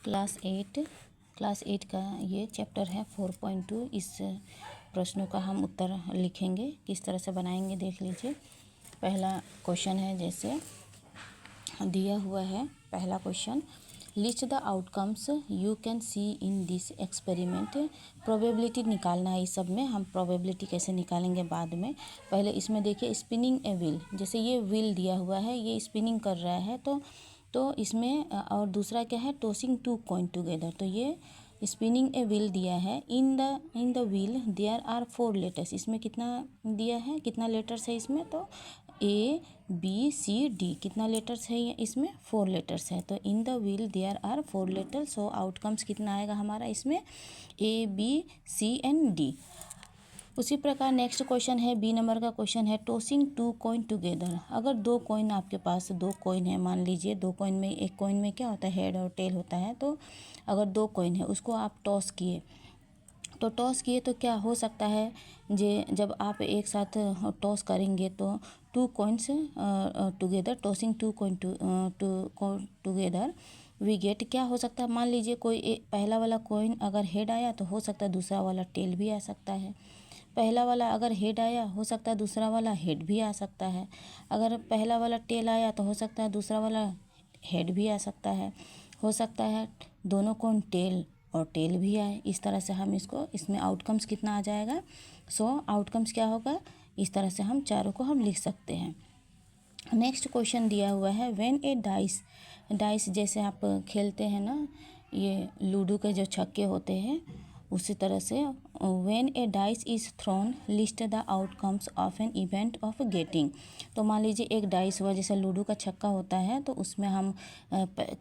Class 8 का ये chapter है 4.2। इस प्रश्नों का हम उत्तर लिखेंगे, किस तरह से बनाएंगे देख लीजिए। पहला क्वेश्चन है, जैसे दिया हुआ है पहला question, list the outcomes you can see in this experiment. Probability निकालना है। इस सब में हम प्रोबेबिलिटी कैसे निकालेंगे बाद में। पहले इसमें देखिए, स्पिनिंग ए व्हील, जैसे ये व्हील दिया हुआ है, ये स्पिनिंग कर रहा है, तो इसमें और दूसरा क्या है, टॉसिंग टू कॉइन टुगेदर। तो ये स्पिनिंग ए व्हील दिया है। In the wheel there are 4 letters. इसमें कितना दिया है, कितना लेटर्स है इसमें, तो ABCD कितना लेटर्स है ये, इसमें 4 लेटर्स है। तो in the wheel there are 4 letters. So outcomes कितना आएगा हमारा इसमें, ABCD। उसी प्रकार नेक्स्ट क्वेश्चन है, बी नंबर का क्वेश्चन है, टॉसिंग 2 कॉइन टुगेदर। अगर 2 कॉइन आपके पास 2 कॉइन है, मान लीजिए 2 कॉइन में, एक कॉइन में क्या होता है, हेड और टेल होता है। तो अगर 2 कॉइन है, उसको आप टॉस किए, तो क्या हो सकता है, जब आप एक साथ टॉस करेंगे तो 2 coins together, tossing 2 coin together we get, क्या हो सकता है, मान लीजिए कोई पहला वाला कॉइन अगर हेड आया तो हो सकता है दूसरा वाला टेल भी आ सकता है। पहला वाला अगर हेड आया, हो सकता है दूसरा वाला हेड भी आ सकता है। अगर पहला वाला टेल आया तो हो सकता है दूसरा वाला हेड भी आ सकता है। हो सकता है दोनों कौन टेल और टेल भी आए। इस तरह से हम इसमें आउटकम्स कितना आ जाएगा। आउटकम्स क्या होगा, इस तरह से हम चारों को हम लिख सकते हैं। नेक्स्ट क्वेश्चन दिया हुआ है, व्हेन ए डाइस जैसे आप खेलते हैं ना, ये लूडो के जो छक्के होते हैं, उसी तरह से when A dice is thrown list the outcomes of an event of getting. तो मान लीजिए एक डाइस हुआ, जैसे लूडो का छक्का होता है, तो उसमें हम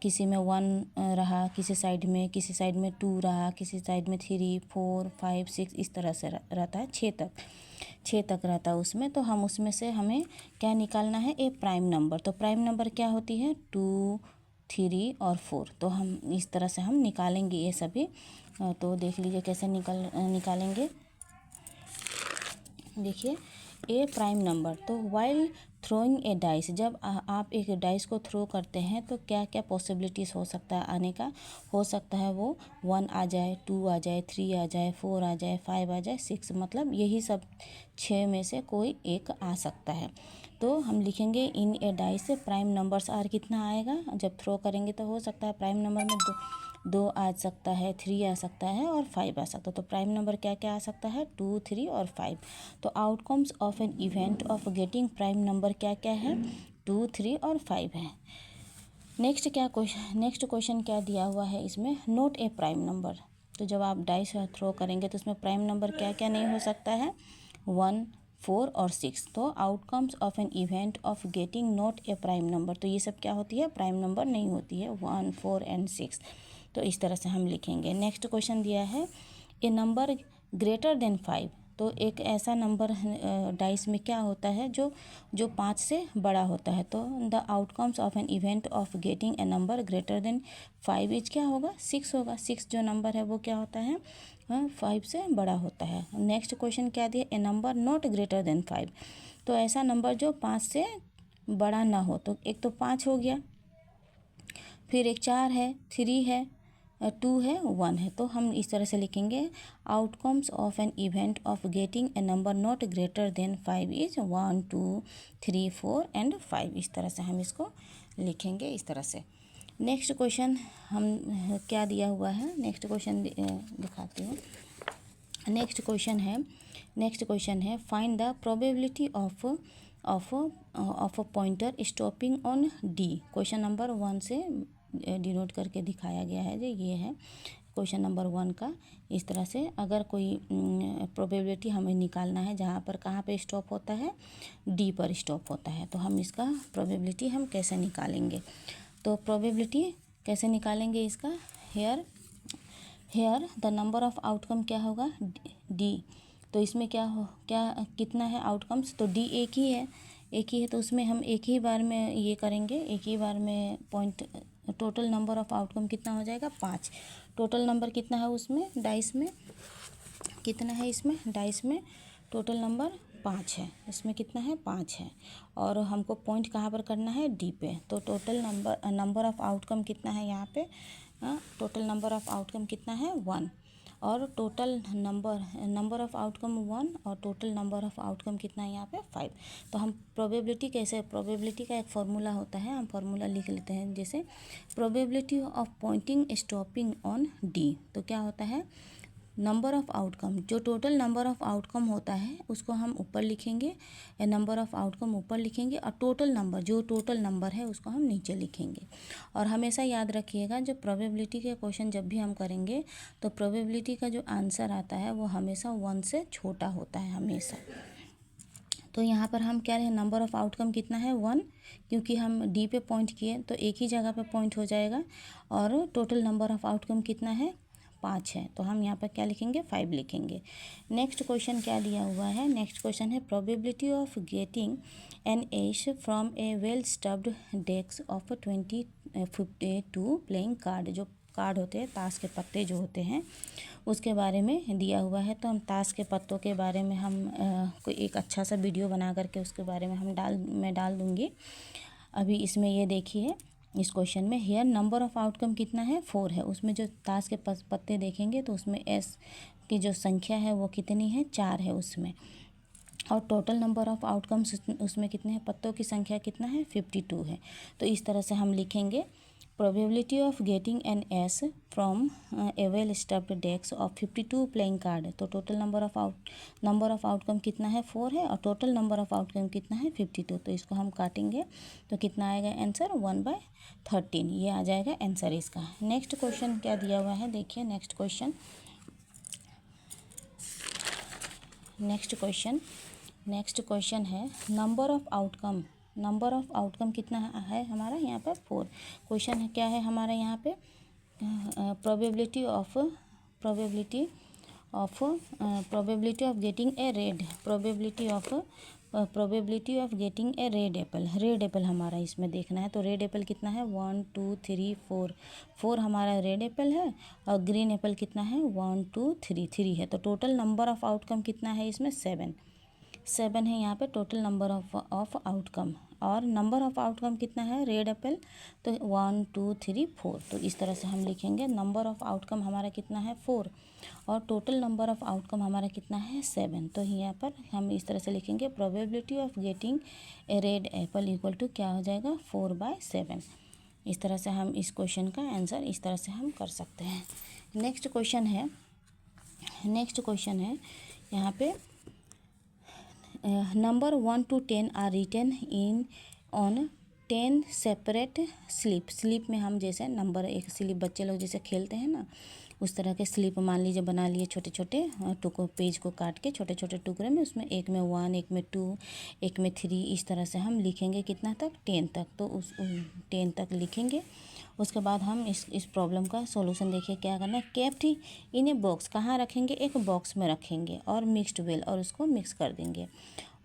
किसी में 1 रहा, किसी साइड में 2 रहा, किसी साइड में 3, 4, 5, 6, इस तरह से रहता है, 6 तक रहता है उसमें। तो हम उसमें से हमें क्या निकालना है, ए प्राइम नंबर। तो प्राइम नंबर क्या होती है, 2, 3 और 4। तो हम इस तरह से हम निकालेंगे ये सभी। तो देख लीजिए कैसे निकालेंगे। देखिए, ए प्राइम नंबर, तो वाइल थ्रोइंग ए डाइस, जब आप एक डाइस को थ्रो करते हैं तो क्या क्या पॉसिबिलिटीज़ हो सकता है आने का। हो सकता है वो 1 आ जाए, 2 आ जाए, 3 आ जाए, 4 आ जाए, 5 आ जाए, 6, मतलब यही सब 6 में से कोई एक आ सकता है। तो हम लिखेंगे इन ए डाइस प्राइम नंबर्स आर, कितना आएगा, जब थ्रो करेंगे तो हो सकता है प्राइम नंबर में 2 आ सकता है, 3 आ सकता है और 5 आ सकता है। तो प्राइम नंबर क्या क्या आ सकता है, 2, 3 और 5। तो outcomes of an event of getting prime number क्या क्या है, 2, 3 और 5 है। नेक्स्ट क्वेश्चन क्या दिया हुआ है इसमें, नोट ए प्राइम नंबर। तो जब आप डाइस थ्रो करेंगे तो उसमें प्राइम नंबर क्या क्या नहीं हो सकता है, 1, 4 और 6। तो outcomes of an event of getting note A prime number, तो ये सब क्या होती है, प्राइम नंबर नहीं होती है, 1, 4 एंड 6। तो इस तरह से हम लिखेंगे। नेक्स्ट क्वेश्चन दिया है, ए नंबर ग्रेटर देन 5। तो एक ऐसा नंबर डाइस में क्या होता है जो 5 से बड़ा होता है। तो the outcomes of an event of getting a number greater than 5 is क्या होगा, 6 होगा। 6 जो नंबर है वो क्या होता है, 5 से बड़ा होता है। नेक्स्ट क्वेश्चन क्या दिया, ए नंबर नॉट ग्रेटर देन 5। तो ऐसा नंबर जो 5 से बड़ा ना हो। तो एक तो 5 हो गया, फिर एक 4 है, 3 है, 2 है, 1 है। तो हम इस तरह से लिखेंगे, outcomes of an event of getting a number not greater than 5 is 1, 2, 3, 4 and 5। इस तरह से हम इसको लिखेंगे, इस तरह से। नेक्स्ट क्वेश्चन हम क्या दिया हुआ है, नेक्स्ट क्वेश्चन दिखाती हूँ। नेक्स्ट क्वेश्चन है find the probability of a pointer stopping on D. Question number 1 से डिनोट करके दिखाया गया है, जो ये है क्वेश्चन नंबर 1 का। इस तरह से अगर कोई प्रोबेबिलिटी हमें निकालना है, जहाँ पर कहाँ पे स्टॉप होता है, डी पर स्टॉप होता है, तो हम इसका प्रोबेबिलिटी हम कैसे निकालेंगे। तो प्रोबेबिलिटी कैसे निकालेंगे इसका, here the number of outcome क्या होगा, डी। तो इसमें क्या कितना है आउटकम्स, तो डी एक ही है, तो उसमें हम एक ही बार में ये करेंगे, एक ही बार में point. Total number of outcome कितना हो जाएगा, 5। टोटल नंबर कितना है उसमें, डाइस में कितना है, इसमें डाइस में टोटल नंबर 5 है, इसमें कितना है 5 है, और हमको पॉइंट कहाँ पर करना है डी पे। तो टोटल नंबर ऑफ़ आउटकम कितना है यहाँ पे, टोटल नंबर ऑफ़ आउटकम कितना है 1, और टोटल नंबर ऑफ़ आउटकम 1 और टोटल नंबर ऑफ़ आउटकम कितना है यहाँ पे 5। तो हम प्रोबेबिलिटी कैसे, प्रोबेबिलिटी का एक फार्मूला होता है, हम फार्मूला लिख लेते हैं, जैसे probability of pointing stopping on D. तो क्या होता है, नंबर ऑफ़ आउटकम, जो टोटल नंबर ऑफ़ आउटकम होता है उसको हम ऊपर लिखेंगे, नंबर ऑफ़ आउटकम ऊपर लिखेंगे, और टोटल नंबर, जो टोटल नंबर है उसको हम नीचे लिखेंगे। और हमेशा याद रखिएगा, जब प्रोबेबिलिटी के क्वेश्चन जब भी हम करेंगे तो प्रोबेबिलिटी का जो आंसर आता है वो हमेशा 1 से छोटा होता है हमेशा। तो यहाँ पर हम क्या है, नंबर ऑफ़ आउटकम कितना है 1, क्योंकि हम डी पे पॉइंट किए तो एक ही जगह पे पॉइंट हो जाएगा, और टोटल नंबर ऑफ़ आउटकम कितना है 5 है, तो हम यहाँ पर क्या लिखेंगे 5 लिखेंगे। नेक्स्ट क्वेश्चन क्या दिया हुआ है, नेक्स्ट क्वेश्चन है probability of getting an ace from a well stuffed decks of 52 playing card. जो कार्ड होते हैं, ताश के पत्ते जो होते हैं, उसके बारे में दिया हुआ है। तो हम ताश के पत्तों के बारे में हम कोई एक अच्छा सा वीडियो बना करके उसके बारे में मैं डाल दूँगी। अभी इसमें ये देखिए, इस क्वेश्चन में हेयर नंबर ऑफ़ आउटकम कितना है 4 है, उसमें जो ताश के पत्ते देखेंगे तो उसमें एस की जो संख्या है वो कितनी है 4 है उसमें, और टोटल नंबर ऑफ़ आउटकम्स उसमें कितने हैं, पत्तों की संख्या कितना है 52 है। तो इस तरह से हम लिखेंगे probability of getting an ace from a well stuffed decks of 52 playing card. तो टोटल नंबर ऑफ आउटकम कितना है 4 है, और टोटल नंबर ऑफ आउटकम कितना है 52। तो इसको हम काटेंगे तो कितना आएगा आंसर 1/13, ये आ जाएगा आंसर इसका। नेक्स्ट क्वेश्चन क्या दिया हुआ है, देखिए नेक्स्ट क्वेश्चन है नंबर ऑफ़ आउटकम कितना है हमारा यहाँ पर 4। क्वेश्चन है क्या है हमारा यहाँ पे, probability of getting a red Apple हमारा इसमें देखना है। तो रेड एप्पल कितना है 1 2 3 4 हमारा रेड एप्पल है, और ग्रीन एप्पल कितना है 1 2 3 है। तो टोटल नंबर ऑफ़ आउटकम कितना है इसमें 7 है यहाँ पे टोटल नंबर ऑफ आउटकम, और नंबर ऑफ़ आउटकम कितना है रेड एप्पल, तो 1 2 3 4। तो इस तरह से हम लिखेंगे, नंबर ऑफ़ आउटकम हमारा कितना है 4, और टोटल नंबर ऑफ़ आउटकम हमारा कितना है 7। तो यहाँ पर हम इस तरह से लिखेंगे probability of getting a red apple equal to क्या हो जाएगा 4/7। इस तरह से हम इस क्वेश्चन का आंसर इस तरह से हम कर सकते हैं। नेक्स्ट क्वेश्चन है यहाँ पे, number 1 to 10 are written in on 10 separate slip में हम जैसे नंबर एक स्लिप बच्चे लोग जैसे खेलते हैं ना, उस तरह के स्लिप मान लीजिए बना लिए, छोटे छोटे टुकड़ों पेज को काट के छोटे छोटे टुकड़े में, उसमें एक में 1 एक में 2 एक में 3, इस तरह से हम लिखेंगे कितना तक 10 तक। तो उस 10 तक लिखेंगे। उसके बाद हम इस प्रॉब्लम का सॉल्यूशन देखिए क्या करना है, केप्ट इन ए बॉक्स, कहाँ रखेंगे एक बॉक्स में रखेंगे, और मिक्स्ड वेल, और उसको मिक्स कर देंगे।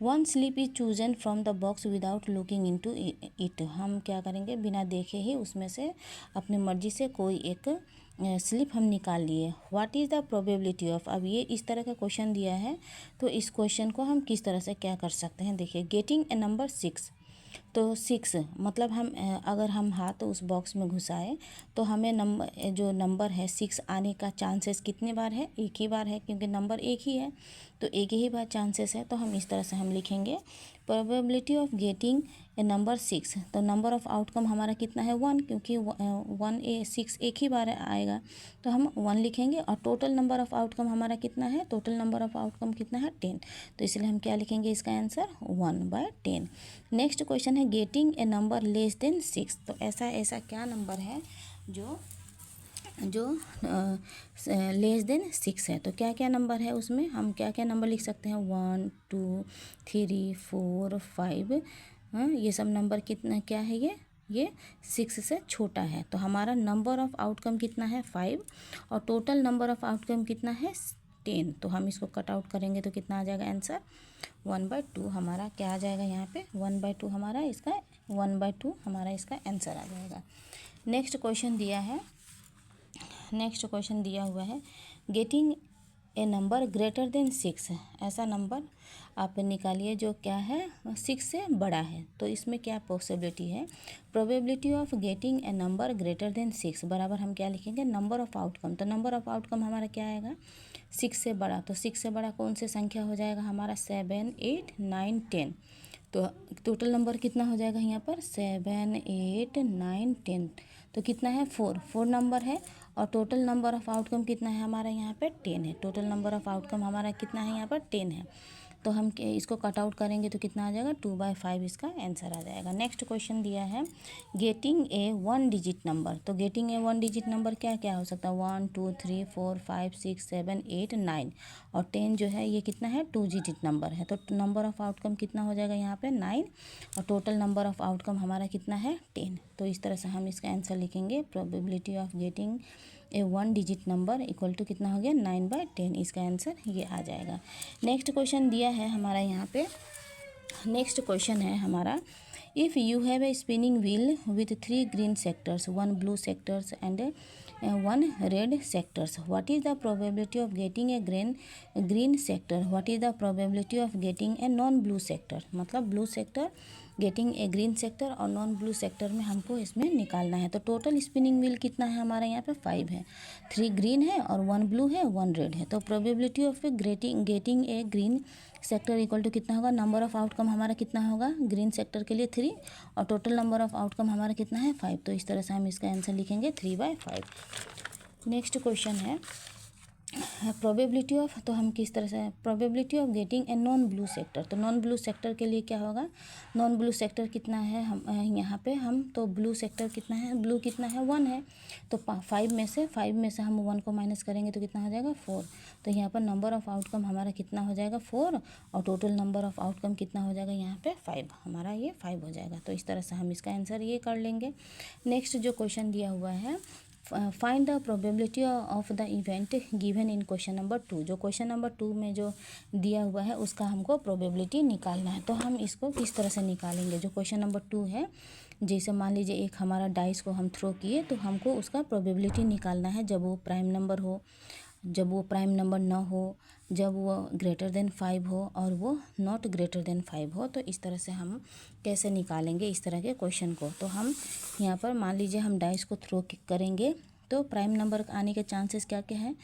1 slip is chosen from the box without looking into it, हम क्या करेंगे बिना देखे ही उसमें से अपनी मर्जी से कोई एक स्लिप हम निकाल लिए। What is the probability of, अब ये इस तरह का क्वेश्चन दिया है, तो इस क्वेश्चन को हम किस तरह से क्या कर सकते हैं, देखिए गेटिंग ए नंबर 6। तो 6 मतलब हम अगर हम हाथ उस बॉक्स में घुसाए तो हमें जो नंबर है 6 आने का चांसेस कितने बार है, एक ही बार है, क्योंकि नंबर एक ही है तो एक ही बार चांसेस है। तो हम इस तरह से हम लिखेंगे probability of getting a number 6। तो नंबर ऑफ़ आउटकम हमारा कितना है 1, क्योंकि 6 एक ही बार आएगा, तो हम 1 लिखेंगे। और टोटल नंबर ऑफ़ आउटकम हमारा कितना है, टोटल नंबर ऑफ़ आउटकम कितना है 10, तो इसलिए हम क्या लिखेंगे इसका आंसर 1/10। नेक्स्ट क्वेश्चन है getting a number less than 6। तो ऐसा क्या नंबर है जो लेस देन 6 है। तो क्या क्या नंबर है उसमें, हम क्या क्या नंबर लिख सकते हैं 1 2 3 4 5, ये सब नंबर कितना क्या है, ये 6 से छोटा है। तो हमारा नंबर ऑफ़ आउटकम कितना है 5, और टोटल नंबर ऑफ़ आउटकम कितना है 10। तो हम इसको कट आउट करेंगे तो कितना आ जाएगा आंसर 1/2 हमारा क्या आ जाएगा यहाँ पे 1/2 हमारा इसका 1/2 हमारा इसका आंसर आ जाएगा। नेक्स्ट क्वेश्चन दिया हुआ है, getting a number greater then 6 है, ऐसा नंबर आप निकालिए जो क्या है 6 से बड़ा है। तो इसमें क्या पॉसिबिलिटी है, probability of getting a number greater then 6 बराबर हम क्या लिखेंगे, नंबर ऑफ आउटकम। तो नंबर ऑफ आउटकम हमारा क्या आएगा, 6 से बड़ा। तो 6 से बड़ा कौन सी संख्या हो जाएगा हमारा, 7, 8, 9, 10। तो टोटल नंबर कितना हो जाएगा यहाँ पर, 7, 8, 9, 10। तो कितना है, 4 नंबर है। और टोटल नंबर ऑफ आउटकम कितना है हमारा यहाँ पे, 10 है। टोटल नंबर ऑफ आउटकम हमारा कितना है यहाँ पर, 10 है। तो हम इसको कट आउट करेंगे तो कितना आ जाएगा, 2/5 इसका आंसर आ जाएगा। नेक्स्ट क्वेश्चन दिया है गेटिंग ए 1 डिजिट नंबर। तो गेटिंग ए 1 डिजिट नंबर क्या क्या हो सकता है, 1, 2, 3, 4, 5, 6, 7, 8, 9 और 10 जो है ये कितना है, 2 डिजिट नंबर है। तो नंबर ऑफ आउटकम कितना हो जाएगा यहाँ पे 9 और टोटल नंबर ऑफ आउटकम हमारा कितना है 10। तो इस तरह से हम इसका आंसर लिखेंगे, probability of getting a 1 digit number equal to कितना हो गया, 9/10। इसका आंसर ये आ जाएगा। नेक्स्ट क्वेश्चन दिया है हमारा यहाँ पे, नेक्स्ट क्वेश्चन है हमारा, if you have a spinning wheel with 3 green sectors, 1 blue sectors and 1 red sectors, what is the probability of getting a green sector, what is the probability of getting a non blue sector. मतलब blue sector getting a green sector और non blue sector में हमको इसमें निकालना है। तो total spinning wheel कितना है हमारा यहाँ पे 5 है, 3 ग्रीन है और 1 ब्लू है, 1 रेड है। तो probability of getting a green sector equal to कितना होगा, नंबर ऑफ आउटकम हमारा कितना होगा ग्रीन सेक्टर के लिए 3 और टोटल नंबर ऑफ आउटकम हमारा कितना है 5। तो इस तरह से हम इसका आंसर लिखेंगे 3/5। नेक्स्ट क्वेश्चन है प्रोबेबिलिटी ऑफ, तो हम किस तरह से, probability of getting a non blue sector. तो नॉन ब्लू सेक्टर के लिए क्या होगा, नॉन ब्लू सेक्टर कितना है हम यहाँ पे हम, तो ब्लू सेक्टर कितना है, ब्लू कितना है 1 है। तो 5 में से हम 1 को माइनस करेंगे तो कितना हो जाएगा 4। तो यहाँ पर नंबर ऑफ आउटकम हमारा कितना हो जाएगा 4 और टोटल नंबर ऑफ आउटकम कितना हो जाएगा यहाँ पे 5, हमारा ये 5 हो जाएगा। तो इस तरह से हम इसका आंसर ये कर लेंगे। नेक्स्ट जो क्वेश्चन दिया हुआ है, find the probability of the event given in question number 2। जो क्वेश्चन नंबर 2 में जो दिया हुआ है उसका हमको प्रोबेबिलिटी निकालना है। तो हम इसको किस तरह से निकालेंगे, जो क्वेश्चन नंबर 2 है, जैसे मान लीजिए एक हमारा डाइस को हम थ्रो किए तो हमको उसका प्रोबेबिलिटी निकालना है, जब वो प्राइम नंबर हो, जब वो प्राइम नंबर ना हो, जब वो ग्रेटर देन 5 हो और वो नॉट ग्रेटर देन 5 हो। तो इस तरह से हम कैसे निकालेंगे इस तरह के क्वेश्चन को। तो हम यहाँ पर मान लीजिए हम डाइस को थ्रो करेंगे तो प्राइम नंबर आने के चांसेस क्या क्या है,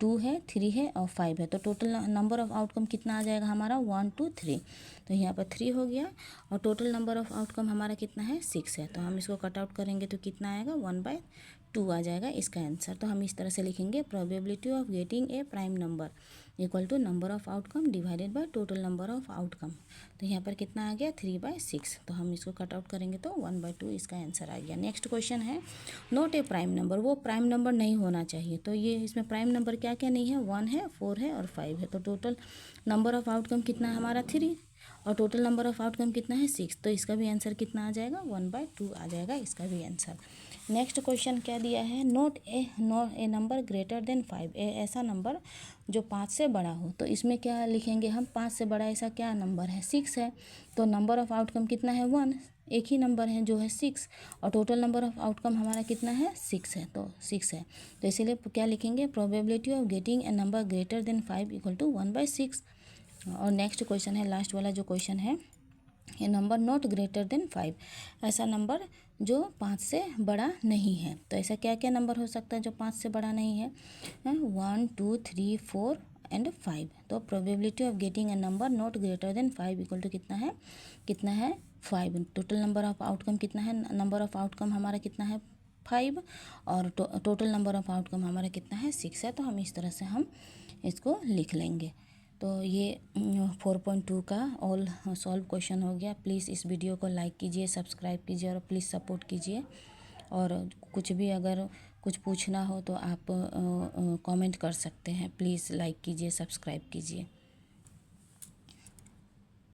2 है, 3 है और 5 है। तो टोटल नंबर ऑफ आउटकम कितना आ जाएगा हमारा 1, 2, 3। तो यहाँ पर 3 हो गया और टोटल नंबर ऑफ आउटकम हमारा कितना है 6 है। तो हम इसको कट आउट करेंगे तो कितना आएगा 1/2 आ जाएगा इसका आंसर। तो हम इस तरह से लिखेंगे, probability of getting a prime number equal to number of outcome divided by total number of outcome. तो यहाँ पर कितना आ गया 3/6। तो हम इसको कट आउट करेंगे तो 1/2 इसका आंसर आ गया। नेक्स्ट क्वेश्चन है, नॉट ए प्राइम नंबर, वो प्राइम नंबर नहीं होना चाहिए। तो ये इसमें प्राइम नंबर क्या क्या नहीं है, 1 है, 4 है और 5 है। तो टोटल नंबर ऑफ आउटकम कितना है हमारा 3 और टोटल नंबर ऑफ आउटकम कितना है 6। तो इसका भी आंसर कितना आ जाएगा 1/2 आ जाएगा इसका भी आंसर। नेक्स्ट क्वेश्चन क्या दिया है, नोट ए नंबर ग्रेटर देन 5, ऐसा नंबर जो 5 से बड़ा हो। तो इसमें क्या लिखेंगे हम, 5 से बड़ा ऐसा क्या नंबर है, 6 है। तो नंबर ऑफ आउटकम कितना है 1, एक ही नंबर है जो है 6 और टोटल नंबर ऑफ आउटकम हमारा कितना है 6 है। तो 6 है, तो इसीलिए क्या लिखेंगे, probability of getting a number greater than 5 equal to 1/6। और नेक्स्ट क्वेश्चन है, लास्ट वाला जो क्वेश्चन है, ये नंबर नॉट ग्रेटर देन 5, ऐसा नंबर जो 5 से बड़ा नहीं है। तो ऐसा क्या क्या नंबर हो सकता है जो 5 से बड़ा नहीं है, 1, 2, 3, 4 एंड 5। तो probability of getting a number not greater than 5 equal to कितना है 5। टोटल नंबर ऑफ आउटकम कितना है, नंबर ऑफ आउटकम हमारा कितना है 5 और टोटल नंबर ऑफ आउटकम हमारा कितना है 6 है। तो हम इस तरह से हम इसको लिख लेंगे। तो ये 4.2 का ऑल सॉल्व क्वेश्चन हो गया। प्लीज़ इस वीडियो को लाइक कीजिए, सब्सक्राइब कीजिए और प्लीज़ सपोर्ट कीजिए। और कुछ भी अगर कुछ पूछना हो तो आप कमेंट कर सकते हैं। प्लीज़ लाइक कीजिए, सब्सक्राइब कीजिए।